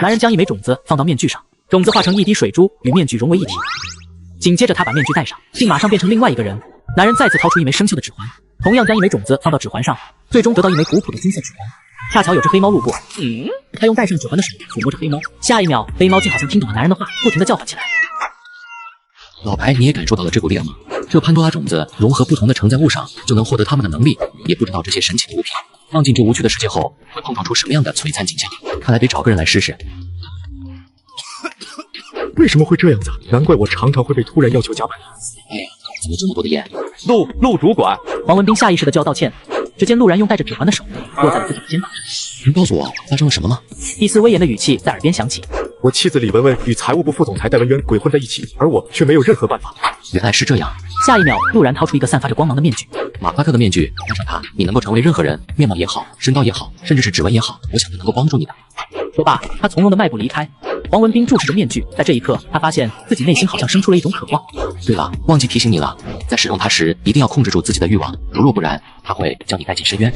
男人将一枚种子放到面具上，种子化成一滴水珠，与面具融为一体。紧接着，他把面具戴上，并马上变成另外一个人。男人再次掏出一枚生锈的指环，同样将一枚种子放到指环上，最终得到一枚古朴的金色指环。恰巧有只黑猫路过，他用戴上指环的手抚摸着黑猫，下一秒，黑猫竟好像听懂了男人的话，不停地叫唤起来。老白，你也感受到了这股力量吗？这潘多拉种子融合不同的承载物上，就能获得他们的能力。也不知道这些神奇的物品放进这无趣的世界后，会碰撞出什么样的璀璨景象。看来得找个人来试试。为什么会这样子？难怪我常常会被突然要求加班。哎呀，怎么这么多的烟？陆主管，黄文斌下意识地就要道歉，只见陆然用戴着指环的手落在了自己的肩膀上。能告诉我发生了什么吗？一丝威严的语气在耳边响起。我妻子李文文与财务部副总裁戴文渊鬼混在一起，而我却没有任何办法。原来是这样。下一秒，陆然掏出一个散发着光芒的面具。马夸特的面具，戴上它，你能够成为任何人，面貌也好，身高也好，甚至是指纹也好，我想都能够帮助你的。说罢，他从容的迈步离开。黄文斌注视着面具，在这一刻，他发现自己内心好像生出了一种渴望。对了，忘记提醒你了，在使用它时，一定要控制住自己的欲望，如若不然，它会将你带进深渊。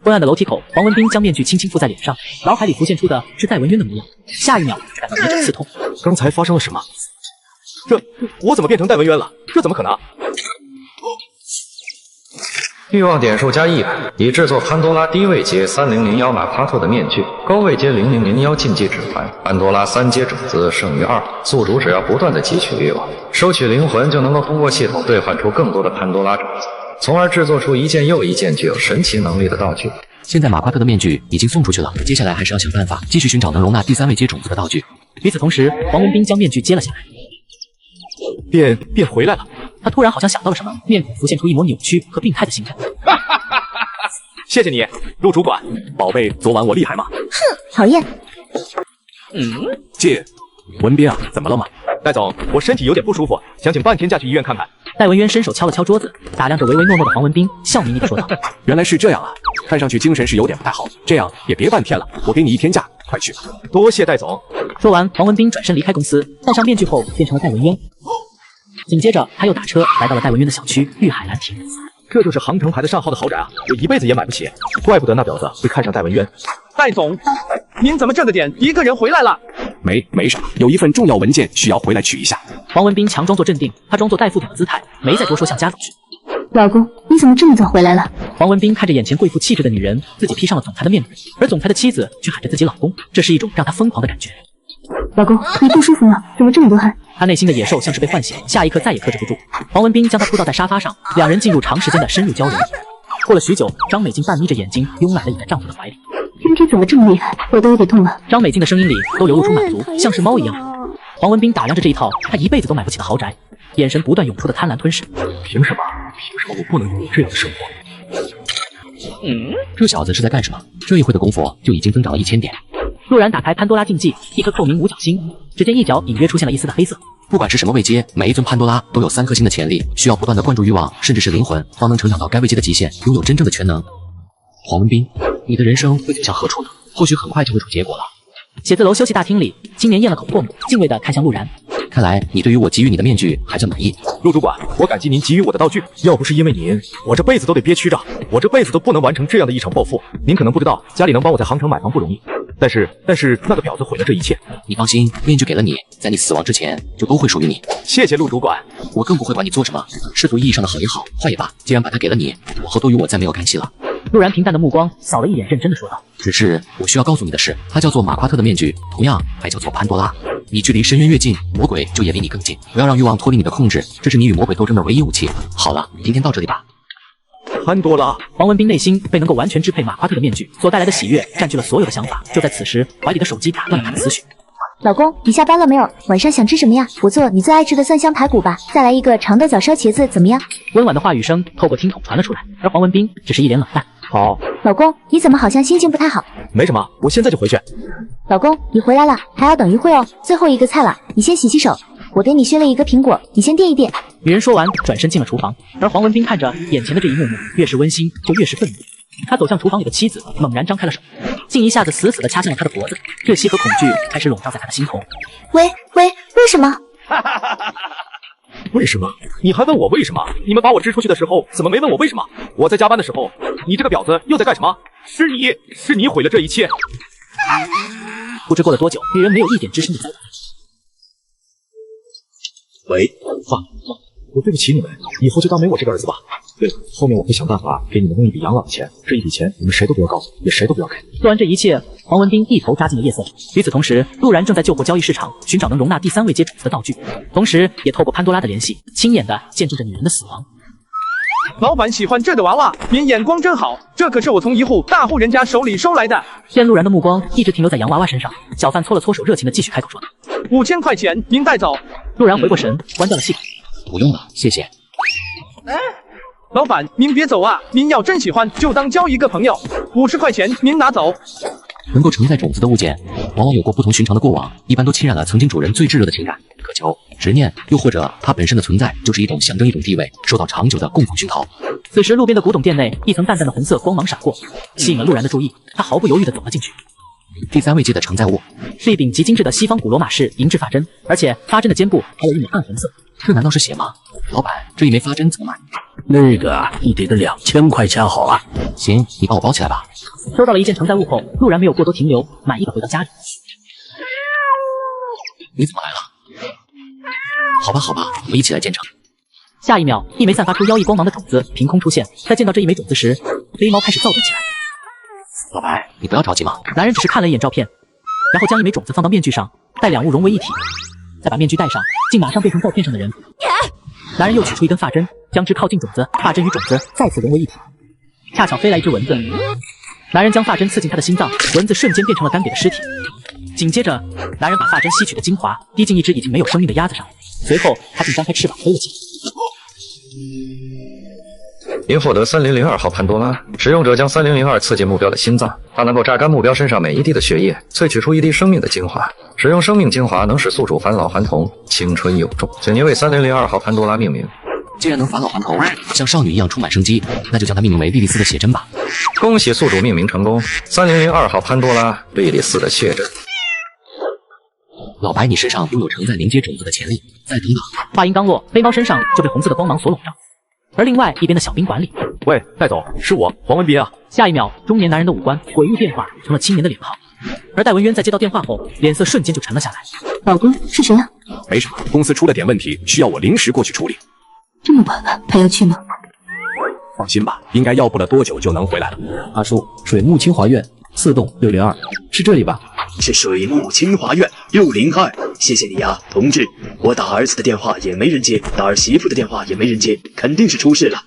昏暗的楼梯口，黄文斌将面具轻轻附在脸上，脑海里浮现出的是戴文渊的模样。下一秒，感到一阵刺痛。刚才发生了什么？我怎么变成戴文渊了？这怎么可能？欲望点数加100，已制作潘多拉低位阶3001马夸特的面具，高位阶0001禁忌指环，潘多拉3阶种子剩余2。宿主只要不断的汲取欲望，收取灵魂，就能够通过系统兑换出更多的潘多拉种子，从而制作出一件又一件具有神奇能力的道具。现在马夸特的面具已经送出去了，接下来还是要想办法继续寻找能容纳第3位阶种子的道具。与此同时，黄文斌将面具接了下来，变回来了。他突然好像想到了什么，面孔浮现出一抹扭曲和病态的形状。谢谢你，陆主管。宝贝，昨晚我厉害吗？哼，讨厌。文斌啊，怎么了吗？戴总，我身体有点不舒服，想请半天假去医院看看。戴文渊伸手敲了敲桌子，打量着唯唯诺诺的黄文斌，笑眯眯地说道：“原来是这样啊，看上去精神是有点不太好，这样也别半天了，我给你1天假，快去吧。”多谢戴总。说完，黄文斌转身离开公司，戴上面具后变成了戴文渊。紧接着，他又打车来到了戴文渊的小区玉海兰亭。这就是航城牌的上号的豪宅啊，我一辈子也买不起，怪不得那婊子会看上戴文渊。戴总，您怎么这个点一个人回来了？没什么，有一份重要文件需要回来取一下。黄文斌强装作镇定，他装作戴副总的姿态，没再多说，向家走去。老公，你怎么这么早回来了？黄文斌看着眼前贵妇气质的女人，自己披上了总裁的面具，而总裁的妻子却喊着自己老公，这是一种让他疯狂的感觉。老公，你不舒服吗？怎么这么多汗？他内心的野兽像是被唤醒，下一刻再也克制不住。黄文斌将他扑倒在沙发上，两人进入长时间的深入交流。过了许久，张美静半眯着眼睛，慵懒地倚在丈夫的怀里。今天怎么这么厉害？我都有点痛了。张美静的声音里都流露出满足，像是猫一样。黄文斌打量着这一套他一辈子都买不起的豪宅，眼神不断涌出的贪婪吞噬。凭什么我不能拥有这样的生活？这小子是在干什么？这一会的功夫就已经增长了1000点。陆然打开潘多拉禁忌，一颗透明五角星，只见一角隐约出现了一丝的黑色。不管是什么位阶，每一尊潘多拉都有3颗星的潜力，需要不断的灌注欲望，甚至是灵魂，方能成长到该位阶的极限，拥有真正的全能。黄文斌，你的人生会走向何处呢？或许很快就会出结果了。写字楼休息大厅里，青年咽了口唾沫，敬畏地看向陆然。看来你对于我给予你的面具还算满意。陆主管，我感激您给予我的道具，要不是因为您，我这辈子都得憋屈着，我这辈子都不能完成这样的一场暴富。您可能不知道，家里能帮我在杭城买房不容易，但是那个婊子毁了这一切。你放心，面具给了你，在你死亡之前就都会属于你。谢谢陆主管，我更不会管你做什么，世俗意义上的好也好，坏也罢，既然把它给了你，往后都与我再没有干系了。陆然平淡的目光扫了一眼，认真的说道：“只是我需要告诉你的是，它叫做马夸特的面具，同样还叫做潘多拉。你距离深渊越近，魔鬼就也离你更近。不要让欲望脱离你的控制，这是你与魔鬼斗争的唯一武器。好了，今天到这里吧。”潘多拉，黄文斌内心被能够完全支配马夸特的面具所带来的喜悦占据了所有的想法。就在此时，怀里的手机打断了他的思绪。老公，你下班了没有？晚上想吃什么呀？不错，你最爱吃的蒜香排骨吧，再来一个长豆角烧茄子，怎么样？温婉的话语声透过听筒传了出来，而黄文斌只是一脸冷淡。好。老公，你怎么好像心情不太好？没什么，我现在就回去。老公，你回来了，还要等一会哦。最后一个菜了，你先洗洗手。我给你削了一个苹果，你先垫一垫。女人说完，转身进了厨房，而黄文斌看着眼前的这一幕幕，越是温馨就越是愤怒。他走向厨房里的妻子，猛然张开了手，竟一下子死死地掐向了他的脖子，窒息和恐惧开始笼罩在他的心头。喂，为什么？为什么？你还问我为什么？你们把我支出去的时候，怎么没问我为什么？我在加班的时候，你这个婊子又在干什么？是你毁了这一切。不知过了多久，女人没有一点吱声的栽倒。喂，爸，我对不起你们，以后就当没我这个儿子吧。对了，后面我会想办法给你们弄一笔养老的钱，这一笔钱你们谁都不要告诉，也谁都不要给。做完这一切，黄文斌一头扎进了夜色里。与此同时，陆然正在救火交易市场寻找能容纳第3位阶种子的道具，同时也透过潘多拉的联系，亲眼的见证着女人的死亡。老板喜欢这个娃娃，您眼光真好，这可是我从一户大户人家手里收来的。见陆然的目光一直停留在洋娃娃身上，小贩搓了搓手，热情的继续开口说道：“5000块钱，您带走。”陆然回过神，关掉了系统。不用了，谢谢。老板，您别走啊！您要真喜欢，就当交一个朋友。50块钱，您拿走。能够承载种子的物件，往往有过不同寻常的过往，一般都浸染了曾经主人最炙热的情感、渴求、执念，又或者它本身的存在就是一种象征一种地位，受到长久的供奉熏陶。此时，路边的古董店内，一层淡淡的红色光芒闪过，吸引了陆然的注意。他毫不犹豫地走了进去。第3位阶的承载物是一柄极精致的西方古罗马式银质发针，而且发针的尖部还有一抹暗红色。这难道是血吗？老板，这一枚发针怎么买？那个你得个2000块钱好啊。行，你帮我包起来吧。收到了一件承载物后，陆然没有过多停留，满意的回到家里。你怎么来了？好吧，好吧，我们一起来建成。下一秒，一枚散发出妖异光芒的种子凭空出现。在见到这一枚种子时，飞猫开始躁动起来。老白，你不要着急嘛。男人只是看了一眼照片，然后将一枚种子放到面具上，待两物融为一体，再把面具戴上，竟马上变成照片上的人。男人又取出一根发针，将之靠近种子，发针与种子再次融为一体。恰巧飞来一只蚊子，男人将发针刺进他的心脏，蚊子瞬间变成了干瘪的尸体。紧接着，男人把发针吸取的精华滴进一只已经没有生命的鸭子上，随后他竟张开翅膀飞了起来。您获得3002号潘多拉，使用者将3002刺进目标的心脏，它能够榨干目标身上每一滴的血液，萃取出一滴生命的精华。使用生命精华能使宿主返老还童，青春永驻。请您为3002号潘多拉命名。既然能返老还童，像少女一样充满生机，那就将它命名为莉莉丝的血针吧。恭喜宿主命名成功，3002号潘多拉，莉莉丝的血针。老白，你身上拥有承载凝结种子的潜力，再等等。话音刚落，飞猫身上就被红色的光芒所笼罩。而另外一边的小宾馆里，喂，戴总，是我，黄文斌啊。下一秒，中年男人的五官诡异变化成了青年的脸庞，而戴文渊在接到电话后，脸色瞬间就沉了下来。老公，是谁啊？没什么，公司出了点问题，需要我临时过去处理。这么晚了，还要去吗？放心吧，应该要不了多久就能回来了。阿叔，水木清华苑4栋602，是这里吧？是水木清华苑602，谢谢你呀，同志。我打儿子的电话也没人接，打儿媳妇的电话也没人接，肯定是出事了。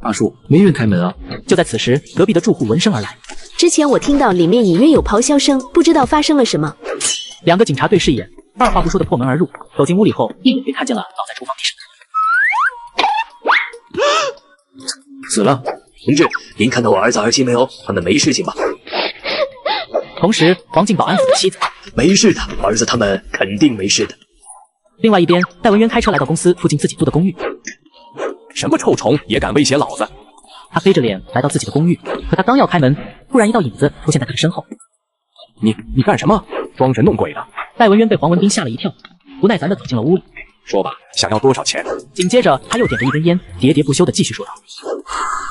阿叔，没人开门啊！就在此时，隔壁的住户闻声而来。之前我听到里面隐约有咆哮声，不知道发生了什么。两个警察对视一眼，二话不说的破门而入。走进屋里后，一眼便看见了倒在厨房地上的死了。同志，您看到我儿子儿媳没有？他们没事情吧？同时，黄进宝安抚着妻子，没事的，儿子他们肯定没事的。另外一边，戴文渊开车来到公司附近自己租的公寓。什么臭虫也敢威胁老子？他黑着脸来到自己的公寓，可他刚要开门，突然一道影子出现在他的身后。你干什么？装神弄鬼的！戴文渊被黄文斌吓了一跳，不耐烦地走进了屋里。说吧，想要多少钱？紧接着，他又点着一根烟，喋喋不休地继续说道：“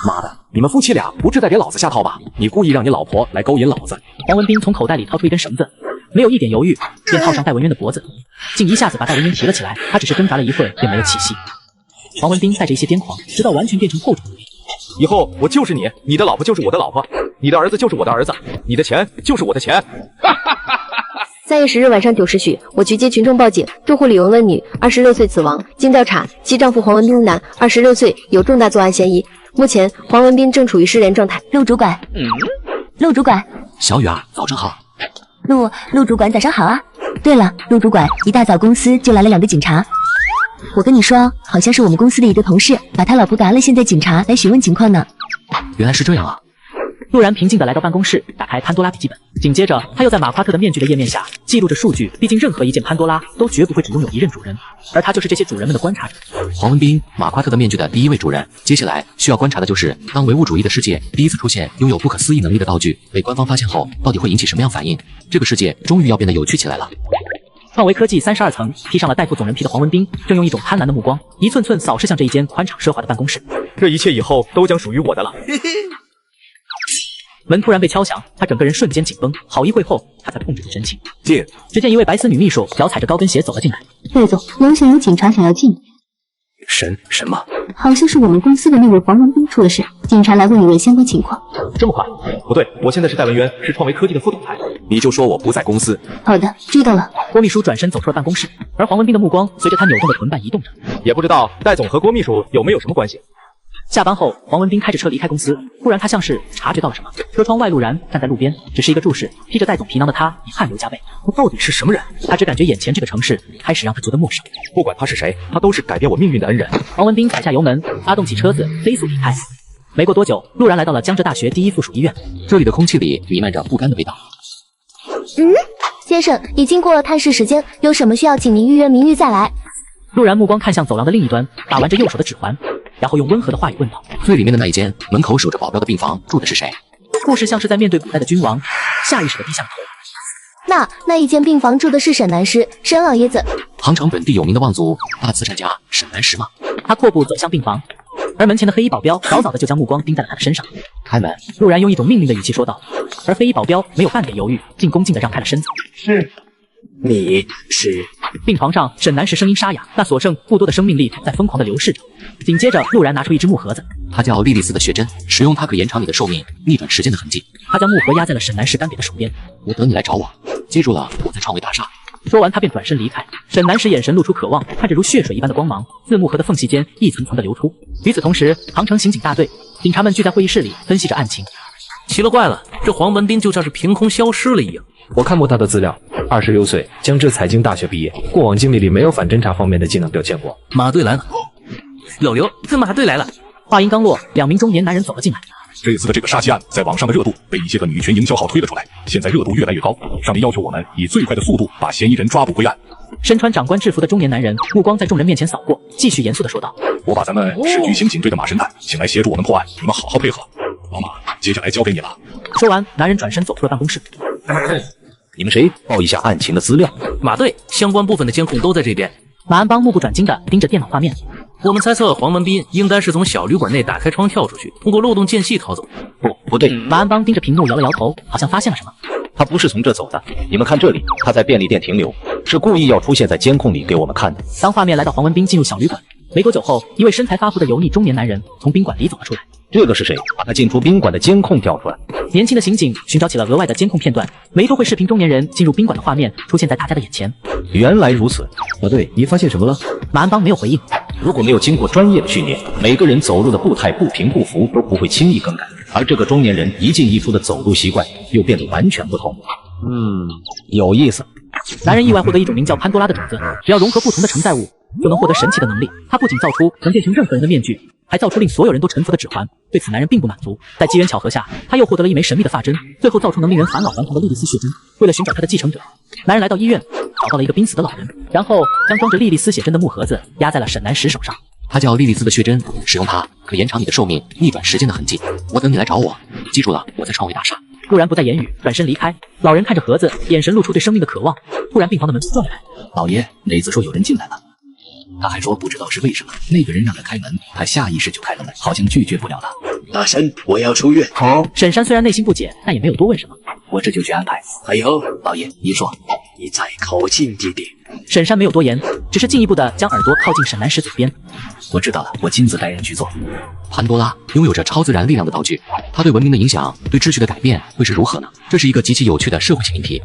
妈的，你们夫妻俩不是在给老子下套吧？你故意让你老婆来勾引老子。”黄文斌从口袋里掏出一根绳子，没有一点犹豫，便套上戴文渊的脖子，竟一下子把戴文渊提了起来。他只是挣扎了一会儿，便没了气息。黄文斌带着一些癫狂，直到完全变成后者。以后我就是你，你的老婆就是我的老婆，你的儿子就是我的儿子，你的钱就是我的钱。3月10日晚上9时许，我局接群众报警，住户李文文女，26岁死亡。经调查，其丈夫黄文斌男，26岁，有重大作案嫌疑。目前黄文斌正处于失联状态。陆主管，陆主管，小雨啊，早上好。陆主管早上好啊。对了，陆主管，一大早公司就来了2个警察。我跟你说，好像是我们公司的一个同事把他老婆嘎了，现在警察来询问情况呢。原来是这样啊。陆然平静地来到办公室，打开潘多拉笔记本，紧接着他又在马夸特的面具的页面下记录着数据。毕竟任何一件潘多拉都绝不会只拥有一任主人，而他就是这些主人们的观察者。黄文斌，马夸特的面具的第1位主人。接下来需要观察的就是，当唯物主义的世界第一次出现拥有不可思议能力的道具被官方发现后，到底会引起什么样反应？这个世界终于要变得有趣起来了。创维科技32层披上了戴副总人皮的黄文斌，正用一种贪婪的目光一寸寸扫视向这一间宽敞奢华的办公室。这一切以后都将属于我的了。门突然被敲响，他整个人瞬间紧绷，好一会后，他才控制住神情。进。只见一位白丝女秘书脚踩着高跟鞋走了进来。魏总，楼下有警察想要进。什么？好像是我们公司的那位黄文斌出了事，警察来问一问相关情况。这么快？不对，我现在是戴文渊，是创维科技的副总裁。你就说我不在公司。好的，知道了。郭秘书转身走出了办公室，而黄文斌的目光随着他扭动的臀瓣移动着。也不知道戴总和郭秘书有没有什么关系。下班后，黄文斌开着车离开公司，忽然他像是察觉到了什么，车窗外陆然站在路边，只是一个注视，披着戴总皮囊的他已汗流浃背。他到底是什么人？他只感觉眼前这个城市开始让他觉得陌生。不管他是谁，他都是改变我命运的恩人。黄文斌踩下油门，发动起车子，飞速离开。没过多久，陆然来到了江浙大学第一附属医院。这里的空气里弥漫着不甘的味道。先生，已经过了探视时间，有什么需要请您预约，明日再来。陆然目光看向走廊的另一端，把玩着右手的指环，然后用温和的话语问道：“最里面的那一间，门口守着保镖的病房，住的是谁？”护士像是在面对古代的君王，下意识地低下了头。那一间病房住的是沈南师，沈老爷子。杭城本地有名的望族大慈善家沈南石吗？他阔步走向病房，而门前的黑衣保镖早早的就将目光盯在了他的身上。开门！陆然用一种命令的语气说道，而黑衣保镖没有半点犹豫，竟恭敬地让开了身子。是。你是？病床上，沈南石声音沙哑，那所剩不多的生命力在疯狂地流逝着。紧接着，陆然拿出一只木盒子，它叫莉莉丝的血针，使用它可延长你的寿命，逆转时间的痕迹。他将木盒压在了沈南石干瘪的手边。我等你来找我，记住了，我在创维大厦。说完，他便转身离开。沈南石眼神露出渴望，看着如血水一般的光芒自木盒的缝隙间一层层的流出。与此同时，杭城刑警大队警察们聚在会议室里分析着案情。奇了怪了，这黄文斌就像是凭空消失了一样。我看过他的资料，26岁，江浙财经大学毕业，过往经历里没有反侦查方面的技能表现过。马队来了，老刘，这马队来了。话音刚落，两名中年男人走了进来。这次的这个杀妻案在网上的热度被一些个女权营销号推了出来，现在热度越来越高，上面要求我们以最快的速度把嫌疑人抓捕归案。身穿长官制服的中年男人目光在众人面前扫过，继续严肃地说道：“我把咱们市局刑警队的马神探请来协助我们破案，你们好好配合。老马，接下来交给你了。”说完，男人转身走出了办公室。你们谁报一下案情的资料？马队相关部分的监控都在这边。马安邦目不转睛地盯着电脑画面。我们猜测黄文斌应该是从小旅馆内打开窗跳出去，通过漏洞间隙逃走。不对。马安邦盯着屏幕摇了摇头，好像发现了什么。他不是从这走的，你们看这里，他在便利店停留，是故意要出现在监控里给我们看的。当画面来到黄文斌进入小旅馆，没多久后，一位身材发福的油腻中年男人从宾馆里走了出来。这个是谁？把他进出宾馆的监控调出来。年轻的刑警寻找起了额外的监控片段，没多会，视频中年人进入宾馆的画面出现在大家的眼前。原来如此。马队，你发现什么了？马安邦没有回应。如果没有经过专业的训练，每个人走路的步态不平不符都不会轻易更改，而这个中年人一进一出的走路习惯又变得完全不同。有意思。男人意外获得一种名叫潘多拉的种子，只要融合不同的承载物，就能获得神奇的能力。他不仅造出能变成任何人的面具，还造出令所有人都臣服的指环。对此，男人并不满足，在机缘巧合下，他又获得了一枚神秘的发针，最后造出能令人返老还童的莉莉丝血针。为了寻找他的继承者，男人来到医院，找到了一个濒死的老人，然后将装着莉莉丝血针的木盒子压在了沈南石手上。它叫莉莉丝的血针，使用它可延长你的寿命，逆转时间的痕迹。我等你来找我，记住了，我在创维大厦。陆然不再言语，转身离开。老人看着盒子，眼神露出对生命的渴望。突然，病房的门撞开。老爷，内子说有人进来了。他还说不知道是为什么，那个人让他开门，他下意识就开了门，好像拒绝不了了。大山，我要出院。好。沈山虽然内心不解，但也没有多问什么。我这就去安排。还有，老爷，您说，你再靠近一点。沈山没有多言，只是进一步的将耳朵靠近沈南石嘴边。我知道了，我亲自带人去做。潘多拉拥有着超自然力量的道具，它对文明的影响，对秩序的改变会是如何呢？这是一个极其有趣的社会性命题。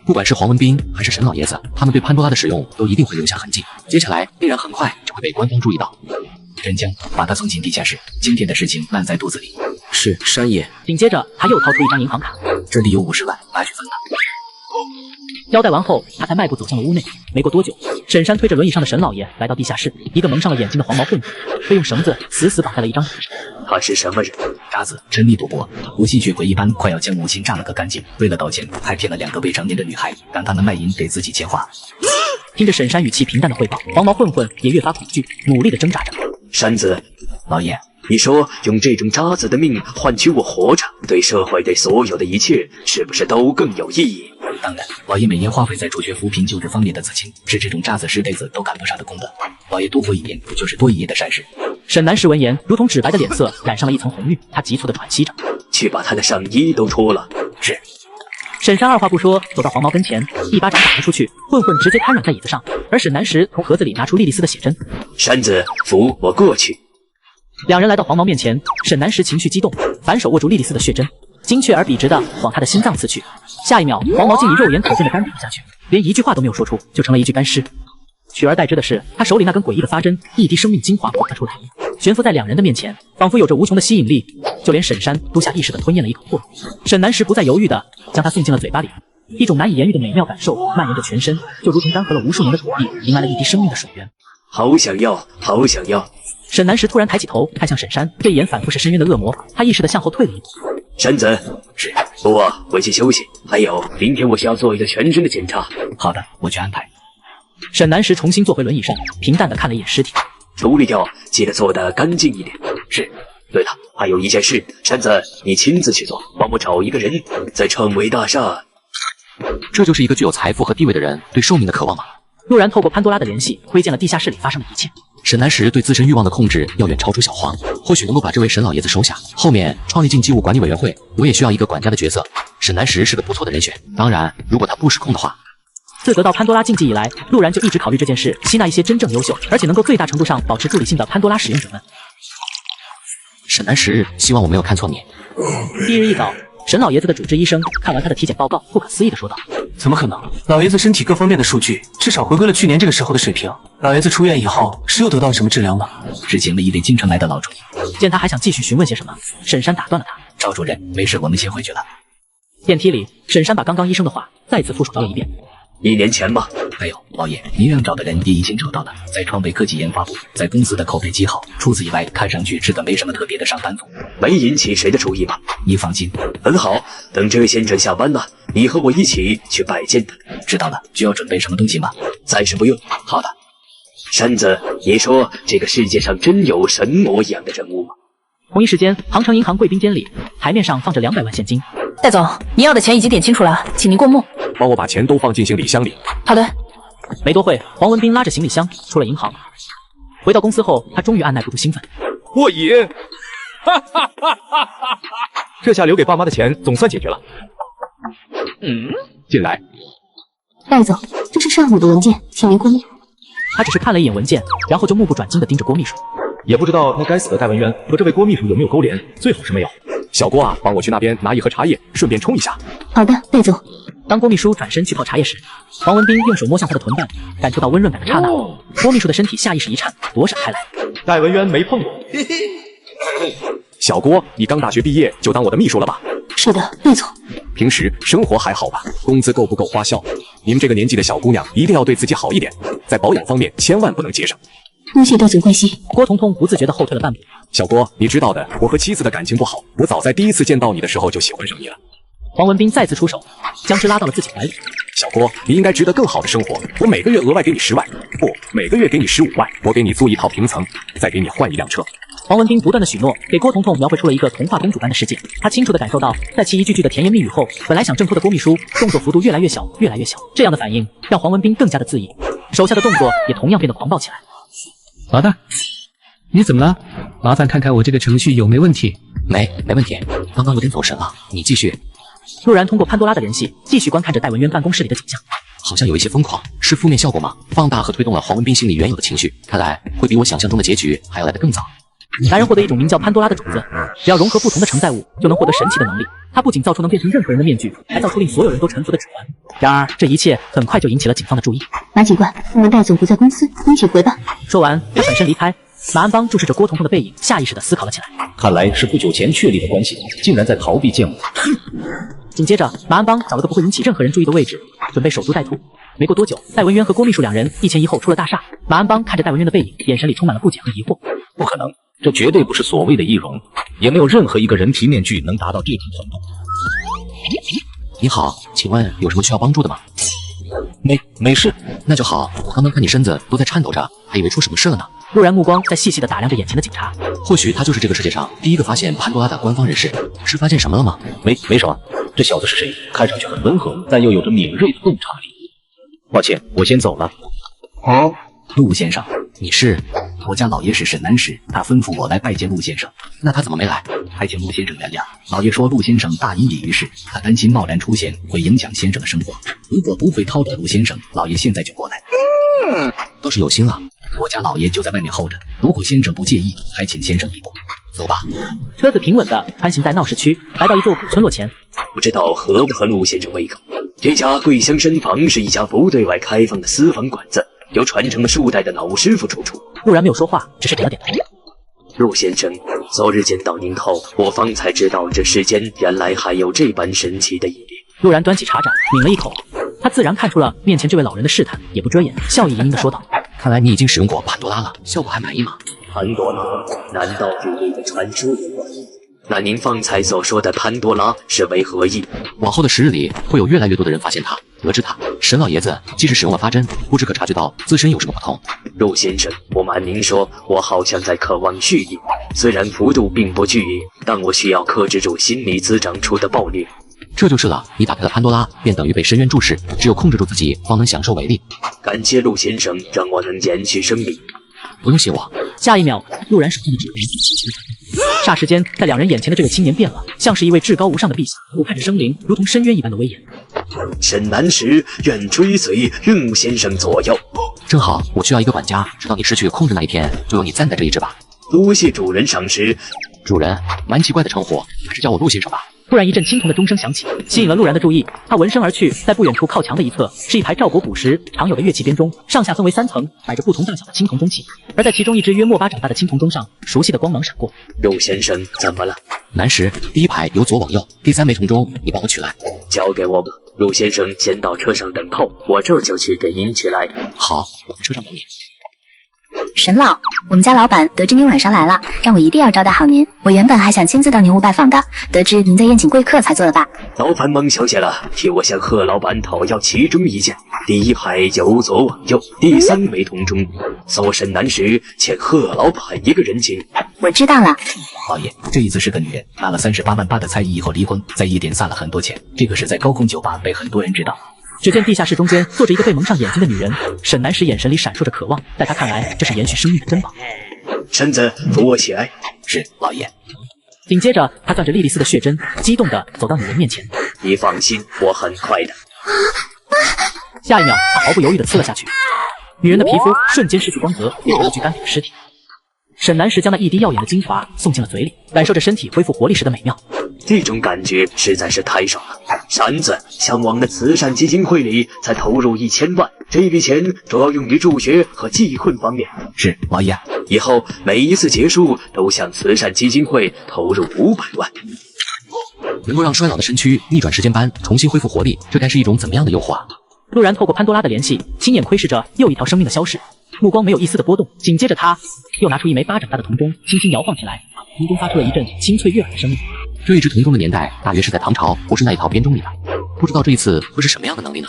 不管是黄文斌还是沈老爷子，他们对潘多拉的使用都一定会留下痕迹。接下来必然很快就会被官方注意到。真将把他送进地下室，今天的事情烂在肚子里。是山爷。紧接着他又掏出一张银行卡，这里有50万，拿去分了。交代完后，他才迈步走向了屋内。没过多久，沈山推着轮椅上的沈老爷来到地下室，一个蒙上了眼睛的黄毛混混被用绳子死死绑在了一张纸上。他是什么人？渣子，沉迷赌博，如吸血鬼一般，快要将母亲榨了个干净。为了道歉，还骗了2个未成年的女孩，让他们卖淫给自己钱花。听着沈山语气平淡的汇报，黄毛混混也越发恐惧，努力的挣扎着。山子，老爷，你说用这种渣子的命换取我活着，对社会对所有的一切，是不是都更有意义？当然，老爷每年花费在助学扶贫救治方面的资金，是这种渣子10辈子都赶不上的功德。老爷多活1年，就是多1夜的善事。沈南石闻言，如同纸白的脸色染上了一层红晕，他急促地喘息着，去把他的上衣都脱了。是。沈山二话不说，走到黄毛跟前，一巴掌打了出去，混混直接瘫软在椅子上。而沈南石从盒子里拿出莉莉丝的写真，山子，扶我过去。两人来到黄毛面前，沈南石情绪激动，反手握住莉莉丝的血针，精确而笔直地往他的心脏刺去。下一秒，黄毛竟以肉眼可见的干倒下去，连一句话都没有说出，就成了一具干尸。取而代之的是，他手里那根诡异的发针，一滴生命精华泼了出来，悬浮在两人的面前，仿佛有着无穷的吸引力。就连沈山都下意识地吞咽了一口唾沫。沈南石不再犹豫地将它送进了嘴巴里，一种难以言喻的美妙感受蔓延着全身，就如同干涸了无数年的土地迎来了一滴生命的水源。好想要，好想要！沈南石突然抬起头看向沈山，对眼反复是深渊的恶魔，他意识地向后退了一步。山子，是我回去休息。还有，明天我需要做一个全身的检查。好的，我去安排。沈南石重新坐回轮椅上，平淡地看了一眼尸体，处理掉，记得做得干净一点。是。对了，还有一件事，山子，你亲自去做，帮我找一个人，在创维大厦。这就是一个具有财富和地位的人对寿命的渴望吗？陆然透过潘多拉的联系，窥见了地下室里发生的一切。沈南石对自身欲望的控制要远超出小黄，或许能够把这位沈老爷子收下。后面创立竞技物管理委员会，我也需要一个管家的角色。沈南石是个不错的人选，当然，如果他不失控的话。自得到潘多拉竞技以来，陆然就一直考虑这件事，吸纳一些真正优秀，而且能够最大程度上保持助理性的潘多拉使用者们。沈南石，希望我没有看错你。第一日一早，沈老爷子的主治医生看完他的体检报告，不可思议地说道：“怎么可能？老爷子身体各方面的数据至少回归了去年这个时候的水平。老爷子出院以后是又得到了什么治疗吗？”是请了一位京城来的老中医。见他还想继续询问些什么，沈山打断了他：“赵主任，没事，我们先回去了。”电梯里，沈山把刚刚医生的话再次复述了一遍。1年前吧。还有老爷，您要找的人也已经找到了，在创维科技研发部，在公司的口碑极好。除此以外，看上去是个没什么特别的上班族，没引起谁的注意吧？你放心。很好，等这位先生下班了，你和我一起去拜见他。知道了，需要准备什么东西吗？暂时不用。好的。山子，你说这个世界上真有神魔一样的人物吗？同一时间，航城银行贵宾间里，台面上放着200万现金。戴总，您要的钱已经点清楚了，请您过目。帮我把钱都放进行李箱里。好的。没多会，黄文斌拉着行李箱出了银行。回到公司后，他终于按耐不住兴奋。过瘾！这下留给爸妈的钱总算解决了。进来。戴总，这是上午的文件，请您过目。他只是看了一眼文件，然后就目不转睛地盯着郭秘书。也不知道那该死的戴文渊和这位郭秘书有没有勾连，最好是没有。小郭啊，帮我去那边拿一盒茶叶，顺便冲一下。好的，戴总。当郭秘书转身去泡茶叶时，黄文斌用手摸向他的臀瓣，感受到温润感的刹那，郭秘书的身体下意识一颤，躲闪开来。戴文渊没碰过。小郭，你刚大学毕业就当我的秘书了吧？是的，戴总。平时生活还好吧？工资够不够花销？你们这个年纪的小姑娘一定要对自己好一点，在保养方面千万不能节省。多谢戴总关心。郭彤彤不自觉地后退了半步。小郭，你知道的，我和妻子的感情不好，我早在第一次见到你的时候就喜欢上你了。黄文斌再次出手，将之拉到了自己怀里。小郭，你应该值得更好的生活。我每个月额外给你10万，不，每个月给你15万。我给你租一套平层，再给你换一辆车。黄文斌不断的许诺，给郭彤彤描绘出了一个童话公主般的世界。他清楚地感受到，在其一句句的甜言蜜语后，本来想挣脱的郭秘书动作幅度越来越小，越来越小。这样的反应让黄文斌更加的恣意，手下的动作也同样变得狂暴起来。老大，你怎么了？麻烦看看我这个程序有没问题。没问题，刚刚有点走神了，你继续。陆然通过潘多拉的联系，继续观看着戴文渊办公室里的景象。好像有一些疯狂，是负面效果吗？放大和推动了黄文斌心里原有的情绪，看来会比我想象中的结局还要来得更早。男人获得一种名叫潘多拉的种子，只要融合不同的承载物，就能获得神奇的能力。它不仅造出能变成任何人的面具，还造出令所有人都臣服的指环。然而，这一切很快就引起了警方的注意。马警官，我们戴总不在公司，你请回吧。说完，他转身离开。马安邦注视着郭彤彤的背影，下意识地思考了起来。看来是不久前确立的关系，竟然在逃避见我。紧接着，马安邦找了个不会引起任何人注意的位置，准备守株待兔。没过多久，戴文渊和郭秘书两人一前一后出了大厦。马安邦看着戴文渊的背影，眼神里充满了不解和疑惑。不可能，这绝对不是所谓的易容，也没有任何一个人皮面具能达到这种程度。你好，请问有什么需要帮助的吗？没事。那就好，我刚刚看你身子都在颤抖着，还以为出什么事了呢。陆然目光在细细地打量着眼前的警察，或许他就是这个世界上第一个发现潘多拉的官方人士。是发现什么了吗？没什么。这小子是谁？看上去很温和，但又有着敏锐的洞察力。抱歉，我先走了。好，陆先生，你是？我家老爷是沈南石，他吩咐我来拜见陆先生。那他怎么没来？还请陆先生原谅。老爷说陆先生大隐隐于市，他担心贸然出现会影响先生的生活。如果不会叨扰陆先生，老爷现在就过来。倒是有心啊。我家老爷就在外面候着，如果先生不介意，还请先生一步。走吧。车子平稳地攀行在闹市区，来到一座古村落前。不知道合不合陆先生胃口？这家桂香参房是一家不对外开放的私房馆子，由传承了数代的老师傅出厨。陆然没有说话，只是点了点头。陆先生，昨日见到您后，我方才知道这世间原来还有这般神奇的一列。陆然端起茶盏，抿了一口，他自然看出了面前这位老人的试探，也不遮掩，笑意盈盈地说道：“看来你已经使用过潘多拉了，效果还满意吗？”潘多拉？难道是一个传说人物？那您方才所说的潘多拉是为何意？往后的时日里，会有越来越多的人发现他，得知他。沈老爷子即使使用了发针，不知可察觉到自身有什么不同。陆先生，我瞒您说，我好像在渴望蓄意，虽然幅度并不巨，但我需要克制住心理滋长出的暴虐。这就是了，你打开了潘多拉，便等于被深渊注视，只有控制住自己，方能享受为力。感谢陆先生，让我能延续生命。不用谢我。下一秒，陆然手中的指环霎时间，在两人眼前的这位青年变了，像是一位至高无上的陛下，俯瞰着生灵，如同深渊一般的威严。沈南石愿追随陆先生左右。正好，我需要一个管家，直到你失去控制那一天，就由你暂代这一职吧。多谢主人赏识。主人，蛮奇怪的称呼，还是叫我陆先生吧。突然一阵青铜的钟声响起，吸引了陆然的注意。他闻声而去，在不远处靠墙的一侧是一排赵国古时常有的乐器编钟，上下分为3层，摆着不同大小的青铜钟器。而在其中一只约莫巴掌大的青铜钟上，熟悉的光芒闪过。陆先生怎么了？南石，第一排由左往右，第3枚铜钟你帮我取来。交给我吧。陆先生先到车上等候，我这就去给您取来。好，我在车上等你。沈老，我们家老板得知您晚上来了，让我一定要招待好您。我原本还想亲自到您屋拜访的，得知您在宴请贵客，才做的罢。劳烦孟小姐了，替我向贺老板讨要其中一件。第一排由左往右，第3枚铜钟，搜沈南石，欠贺老板一个人情。我知道了。老爷，这一次是个女人拿了38万8的猜疑以后离婚，在夜店撒了很多钱，这个是在高空酒吧被很多人知道。只见地下室中间坐着一个被蒙上眼睛的女人，沈南石眼神里闪烁着渴望，在他看来，这是延续生命的珍宝。身子扶我起来。是，老爷。紧接着，他攥着莉莉丝的血针，激动地走到女人面前。你放心，我很快的。下一秒，他毫不犹豫地刺了下去，女人的皮肤瞬间失去光泽，变成了具干瘪的尸体。沈南石将那一滴耀眼的精华送进了嘴里，感受着身体恢复活力时的美妙。这种感觉实在是太爽了。闪子想往那慈善基金会里再投入1000万，这笔钱主要用于助学和济困方面。是，老爷。以后每一次结束都向慈善基金会投入500万。能够让衰老的身躯逆转时间般重新恢复活力，这该是一种怎么样的诱惑啊？陆然透过潘多拉的联系，亲眼窥视着又一条生命的消逝，目光没有一丝的波动。紧接着，他又拿出1枚巴掌大的铜钟，轻轻摇晃起来，铜钟发出了一阵清脆悦耳的声音。这一只铜钟的年代大约是在唐朝，不是那一套编钟里的。不知道这一次会是什么样的能力呢？